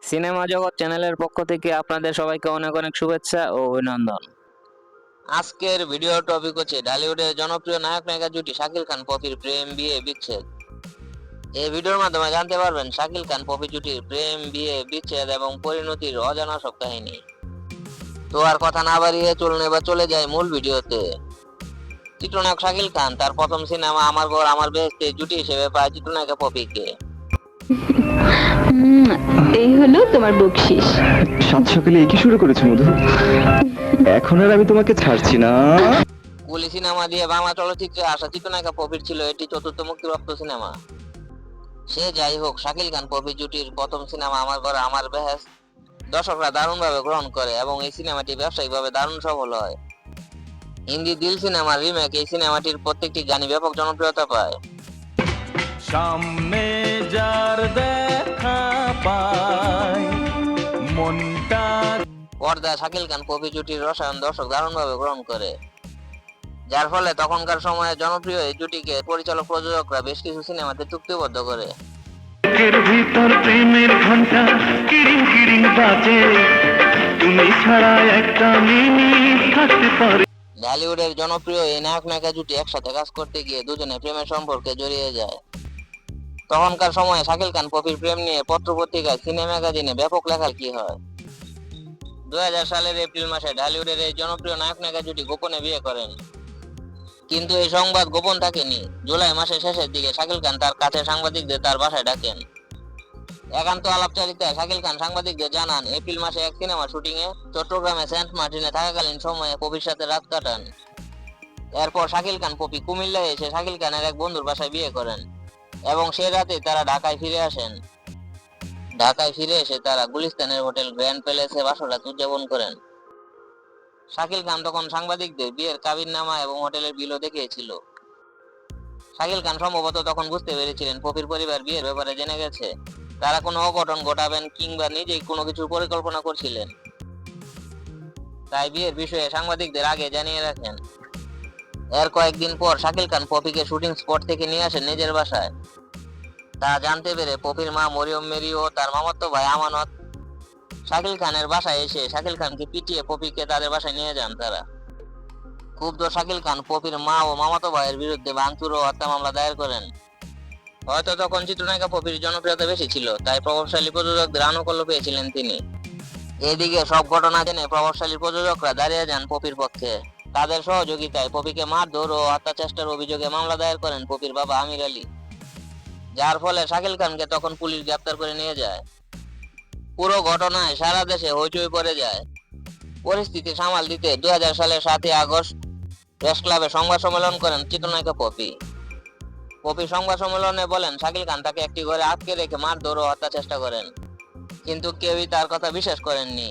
Cinema জগৎ চ্যানেলের পক্ষ থেকে আপনাদের সবাইকে অনেক অনেক শুভেচ্ছা ও অভিনন্দন। আজকের ভিডিও টপিক হচ্ছে ঢালিউডের জনপ্রিয় নায়ক নায়িকা জুটি শাকিল খান পপির প্রেম বিয়ে বিচ্ছেদ। এই ভিডিওর মাধ্যমে জানতে পারবেন শাকিল খান পপি জুটির প্রেম বিয়ে বিচ্ছেদ এবং পরিণতির অজানা সব কাহিনী। তো আর কথা না বাড়িয়ে চলুন এবার চলে যায় মূল ভিডিওতে। চিত্রনায়ক শাকিল খান তার প্রথম সিনেমা আমার ঘর আমার বেহেশতে জুটি হিসেবে পায় চিত্রনায়িকা পপিকে। এই হলো তোমার বকশিস। সাত সকালে একই শুরু করেছো মধু। এখন আর আমি তোমাকে ছাড়ছি না। কুলি সিনেমা দিয়ে বাংলা চলচ্চিত্রে আসা চিত্রনায়িকা পপির ছিল এটি চতুর্থ মুক্তিপ্রাপ্ত সিনেমা। সে যাই হোক, শাকিল খান পপি জুটির প্রথম সিনেমা আমার ঘর আমার বেহেশ দর্শকরা দারুণভাবে গ্রহণ করে এবং এই সিনেমাটি ব্যবসায়িকভাবে দারুণ সফল হয়। হিন্দি দিল সিনেমার রিমেক এই সিনেমাটির প্রত্যেকটি গানই ব্যাপক জনপ্রিয়তা পায়। সামনে যার দেখা পাই মনটা। পর্দায় শাকিল খান পপি জুটির রসায়ন দর্শক দারুণভাবে গ্রহণ করে, যার ফলে তখনকার সময়ে জনপ্রিয় এই জুটিকে পরিচালক প্রযোজকরা বেশ কিছু সিনেমাতে চুক্তিবদ্ধ করে। ভিতর প্রেমের ঘন্টা কিরিং কিরিং বাজে, তুমি ছাড়া একটা মিনিট থাকতে পারে। ঢালিউডের জনপ্রিয় এই নায়ক নায়িকা জুটি একসাথে কাজ করতে গিয়ে দুজনে প্রেমের সম্পর্কে জড়িয়ে যায়। তখনকার সময়ে শাকিল খান পপির প্রেম নিয়ে পত্রপত্রিকায়, সিনেমা ম্যাগাজিনে ব্যাপক লেখালেখি হয়। 2000 সালের এপ্রিল মাসে ঢালিউডের এই জনপ্রিয় নায়ক নায়িকা জুটি গোপনে বিয়ে করেন, কিন্তু এই সংবাদ গোপন থাকেনি। জুলাই মাসের শেষের দিকে শাকিল খান তার কাছের সাংবাদিকদের তার বাসায় ডাকেন। একান্ত আলাপচারিতায় শাকিল খান সাংবাদিকদের জানান এপ্রিল মাসে এক সিনেমা শুটিং এ চট্টগ্রামে সেন্ট মার্টিনে থাকাকালীন সময়ে পপির সাথে রাত কাটান। এরপর শাকিল খান পপি কুমিল্লায় এসে শাকিল খানের এক বন্ধুর বাসায় বিয়ে করেন এবং সে রাতে তারা ঢাকায় ফিরে আসেন। ঢাকায় ফিরে এসে তারা গুলিস্তানের হোটেল গ্র্যান্ড প্যালেসে বাসরাত উদযাপন করেন। শাকিল খান তখন সাংবাদিকদের বিয়ের কাবিননামা এবং হোটেলের বিলও দেখিয়েছিল। শাকিল খান সম্ভবত তখন বুঝতে পেরেছিলেন পপির পরিবার বিয়ের ব্যাপারে জেনে গেছে, তারা কোনো অঘটন ঘটাবেন কিংবা নিজেই কোনো কিছুর পরিকল্পনা করছিলেন। তাই বিয়ের বিষয়ে সাংবাদিকদের আগে জানিয়ে রাখেন। এর কয়েকদিন পর শাকিল খান পপিকে শুটিং স্পট থেকে নিয়ে আসেন নিজের বাসায়। তা জানতে পেরে পপির মা মরিয়ম মেরি ও তার মামাতো ভাই আমানত শাকিল খানের বাসায় এসে শাকিল খানকে পিটিয়ে পপিকে তাদের বাসায় নিয়ে যান তারা। ক্ষুব্ধ শাকিল খান পপির মা ও মামাতো ভাইয়ের বিরুদ্ধে ভাঙচুর ও হত্যা মামলা দায়ের করেন। হয়তো তখন চিত্রনায়িকা পপির জনপ্রিয়তা বেশি ছিল, তাই প্রভাবশালী প্রযোজকদের আনুকূল্য পেয়েছিলেন তিনি। এদিকে সব ঘটনা জেনে প্রভাবশালী প্রযোজকরা দাঁড়িয়ে যান পপির পক্ষে। তাদের সহযোগিতায় পপিকে মারধর ও হত্যা চেষ্টার অভিযোগে মামলা দায়ের করেন পপির বাবা আমির আলী, যার ফলে শাকিল খানকে তখন পুলিশ গ্রেপ্তার করে নিয়ে যায়। পুরো ঘটনায় সারা দেশে হইচই পড়ে যায়। পরিস্থিতি সামাল দিতে 2000 সালের 7ই আগস্ট প্রেস ক্লাবে সংবাদ সম্মেলন করেন চিত্রনায়িকা পপি। পপি সংবাদ সম্মেলনে বলেন শাকিল খান তাকে একটি ঘরে আটকে রেখে মারধর ও হত্যা চেষ্টা করেন, কিন্তু কেউই তার কথা বিশ্বাস করেননি।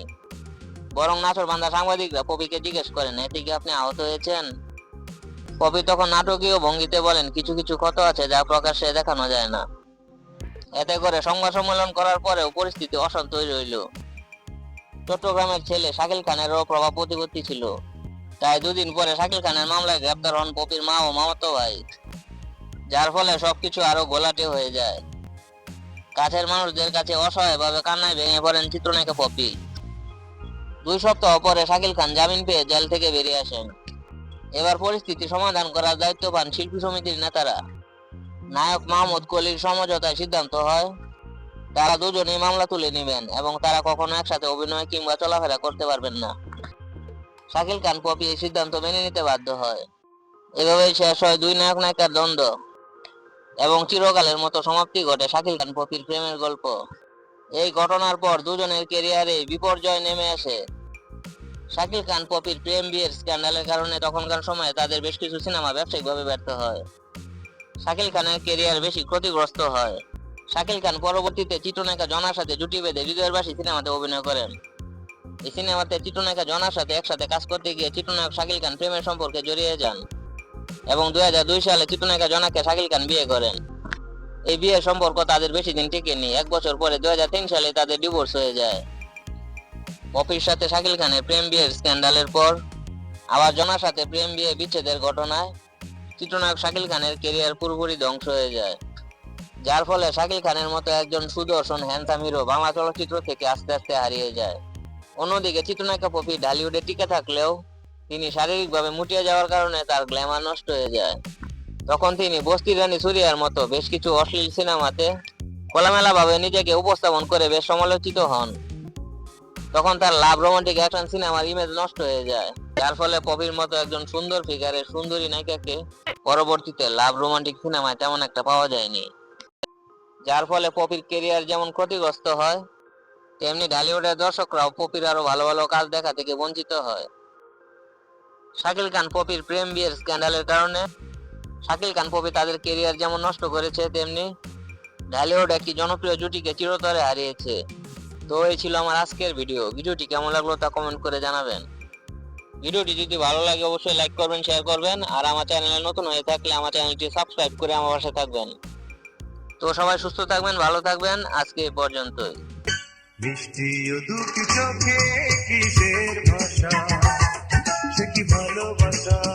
বরং নাছোড়বান্দা সাংবাদিকরা পপিকে জিজ্ঞেস করেন, এতে কি আপনি আহত হয়েছেন? পপি তখন নাটকীয় ভঙ্গিতে বলেন, কিছু কিছু ক্ষত আছে যা প্রকাশ্যে দেখানো যায় না। এতে করে সংবাদ সম্মেলন করার পরেও পরিস্থিতি অশান্ত রইল। চট্টগ্রামের ছেলে শাকিল খানেরও প্রভাব প্রতিপত্তি ছিল, তাই দুদিন পরে শাকিল খানের মামলায় গ্রেপ্তার হন পপির মা ও মামাতো ভাই, যার ফলে সবকিছু আরো ঘোলাটে হয়ে যায়। কাছের মানুষদের কাছে অসহায়ভাবে কান্নায় ভেঙে পড়েন চিত্রনায়িকা পপি। 2 সপ্তাহ পরে শাকিল খান জামিন পেয়ে জেল থেকে বেরিয়ে আসেন। এবার পরিস্থিতি সমাধান করার দায়িত্ব পান শিল্পী সমিতির নেতারা। নায়ক মাহমুদ কলির সমঝোতায় সিদ্ধান্ত হয় তারা দুজনেই মামলা তুলে নেবেন এবং তারা কখনো একসাথে অভিনয় কিংবা চলাফেরা করতে পারবেন না। শাকিল খান পপি এই সিদ্ধান্ত মেনে নিতে বাধ্য হয়। এভাবেই শেষ হয় দুই নায়ক নায়িকার দ্বন্দ্ব এবং চিরকালের মতো সমাপ্তি ঘটে শাকিল খান পপির প্রেমের গল্প। এই ঘটনার পর দুজনের ক্যারিয়ারে বিপর্যয় নেমে আসে। শাকিল খান পপির প্রেম বিয়ের স্ক্যান্ডালের কারণে তখনকার সময়ে তাদের বেশ কিছু সিনেমা ব্যবসায়িকভাবে ব্যর্থ হয়। শাকিল খানের ক্যারিয়ার বেশি ক্ষতিগ্রস্ত হয়। শাকিল খান পরবর্তীতে চিত্রনায়িকা জনার সাথে জুটি বেঁধে হৃদয়ের বাসী সিনেমাতে অভিনয় করেন। এই সিনেমাতে চিত্রনায়িকা জনার সাথে একসাথে কাজ করতে গিয়ে চিত্রনায়ক শাকিল খান প্রেমের সম্পর্কে জড়িয়ে যান এবং 2002 সালে চিত্রনায়িকা জনাকে শাকিল খান বিয়ে করেন। এই বিয়ের সম্পর্ক তাদের বেশি দিন টিকেনি। 1 বছর পরে 2003 সালে তাদের ডিভোর্স হয়ে যায়। পপির সাথে শাকিল খানের প্রেম বিয়ের স্ক্যান্ডালের পর আবার জনার সাথে প্রেম বিয়ে বিচ্ছেদের ঘটনায় চিত্রনায়ক শাকিল খানের ক্যারিয়ার পুরোপুরি ধ্বংস হয়ে যায়, যার ফলে শাকিল খানের মতো একজন সুদর্শন হ্যান্ডসাম হিরো বাংলা চলচ্চিত্র থেকে আস্তে আস্তে হারিয়ে যায়। অন্যদিকে চিত্রনায়িকা পপি ঢালিউডে টিকে থাকলেও তিনি শারীরিকভাবে মুটিয়ে যাওয়ার কারণে তার গ্ল্যামার নষ্ট হয়ে যায়। তখন তিনি বস্তির রানী সুরিয়ার মতো বেশ কিছু অশ্লীল সিনেমাতে খোলামেলাভাবে নিজেকে উপস্থাপন করে বেশ সমালোচিত হন। তখন তার লাভ রোমান্টিক অ্যাকশন সিনেমার ইমেজ নষ্ট হয়ে যায়, যার ফলে পপির মতো একজন সুন্দর ফিগারের সুন্দরী নায়িকাকে পরবর্তীতে লাভ রোমান্টিক সিনেমায় তেমন একটা পাওয়া যায়নি। যার ফলে পপির ক্যারিয়ার যেমন ক্ষতিগ্রস্ত হয়, তেমনি ঢালিউডের দর্শকরাও পপির আরো ভালো ভালো কাজ দেখা থেকে বঞ্চিত হয়। শাকিল খান পপির প্রেম বিয়ের স্ক্যান্ডালের কারণে শাকিল খান পপি তাদের ক্যারিয়ার যেমন নষ্ট করেছে, তেমনি ঢালিউড একটি জনপ্রিয় জুটিকে চিরতরে হারিয়েছে। তো এই ছিল আমার আজকের ভিডিওটি কেমন লাগলো তা কমেন্ট করে জানাবেন। ভিডিওটি যদি ভালো লাগে অবশ্যই লাইক করবেন, শেয়ার করবেন, আর আমার চ্যানেলে নতুন হয়ে থাকলে আমার চ্যানেলটি সাবস্ক্রাইব করে আমার পাশে থাকবেন। তো সবাই সুস্থ থাকবেন, ভালো থাকবেন, আজকে এই পর্যন্তই। মিষ্টি ও দুটি চোখে কিসে